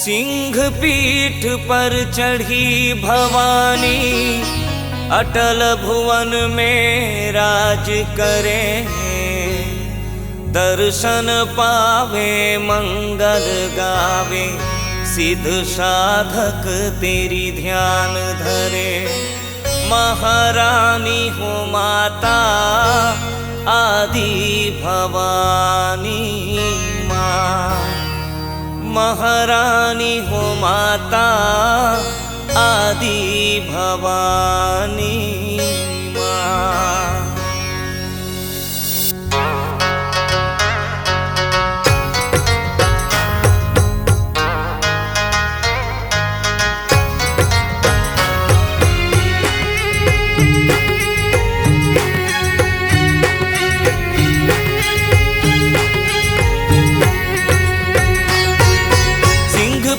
सिंह पीठ पर चढ़ी भवानी, अटल भुवन में राज करे। दर्शन पावे मंगल गावे, सिद्ध साधक तेरी ध्यान धरे। महारानी हो माता आदि भवानी माँ, महारानी हो माता आदि भवानी माँ।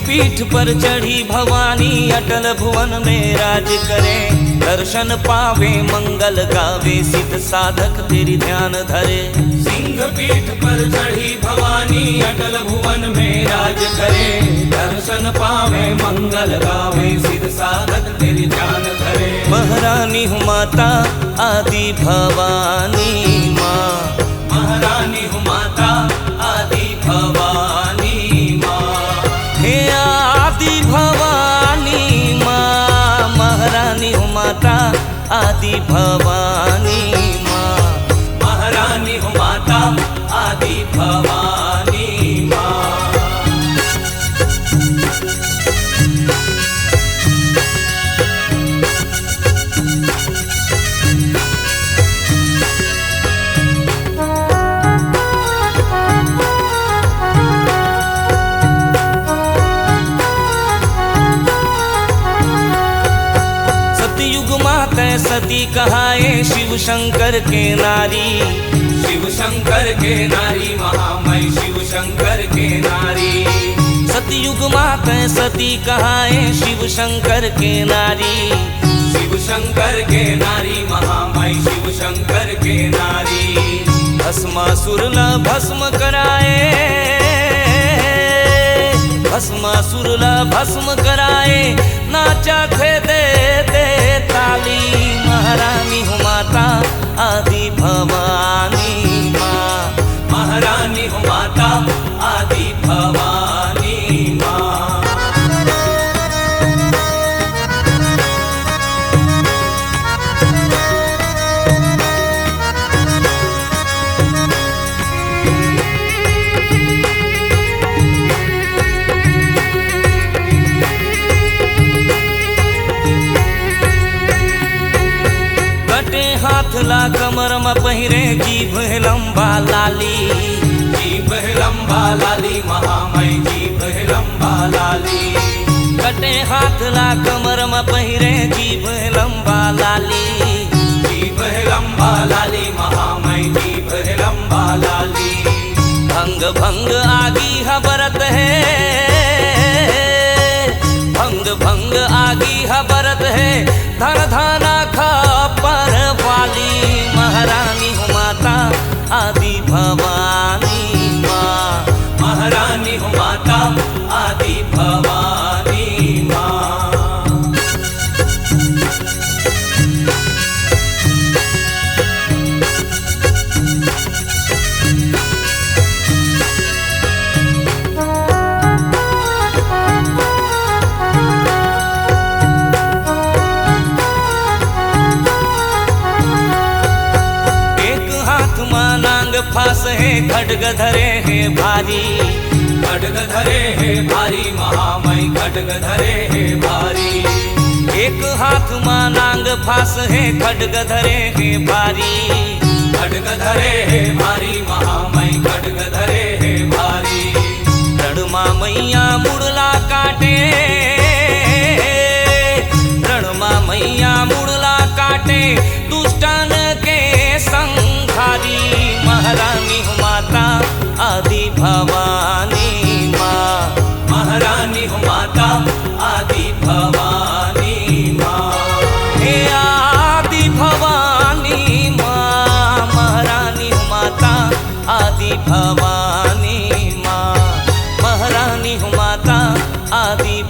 पीठ पर चढ़ी भवानी, अटल भुवन में राज करे। दर्शन पावे मंगल गावे, सिद्ध साधक तेरी ध्यान धरे। सिंह पीठ पर चढ़ी भवानी, अटल भुवन में राज करे। दर्शन पावे मंगल गावे, सिद्ध साधक तेरी ध्यान धरे। महारानी हूँ माता आदि भवानी माँ, महारानी हूँ माता आदि भवानी माँ। हे आदि भवानी माँ, महारानी हूँ माता आदि भवानी माँ, महारानी हूँ माता आदि भवानी माँ। सती कहाए शिव शंकर के नारी। शिव शंकर के नारी महामय, शिव शंकर के नारी। सतयुग मात सती कहाए शिव शंकर के नारी। शिव शंकर के नारी महामय, शिव शंकर के नारी। भस्मासुर ला भस्म कराए, भस्मासुर ला भस्म कराए। नाचा थे दे ताली, महारानी हूँ माता आदि भवानी माँ, महारानी हूँ माता आदि भवानी माँ। हाथ ला कमर में पहिरे, जीभ है लंबा लाली। जीभ है लंबा लाली महामय, जीभ है लंबा लाली। कटे हाथ ला कमर में पहिरे, जीभ है लंबा लाली। जीभ है लंबा लाली महामय, जीभ है लंबा लाली। भंग भंग आगी हबरत है, भंग भंग आगी हबरत है। धन धाना खा पर वाली, महारानी हूँ माता आदि भवानी माँ, महारानी हूँ माता आदि भवानी माँ। फास है खड्ग धरे है भारी। खड्ग धरे है भारी महामय, खड्ग धरे है भारी। एक हाथ माँ नांग फास है खड्ग धरे है भारी। खड्ग धरे है भारी महामय, खड्ग धरे है भारी। रणमा मैया मुड़ला काटे, रणमा मैया मुड़ला काटे। दुष्टन के संहारी, महारानी हूँ माता आदि भवानी माँ, महारानी हूँ माता आदि भवानी माँ। हे आदि भवानी माँ, महारानी हूँ माता आदि भवानी माँ, महारानी हूँ माता आदि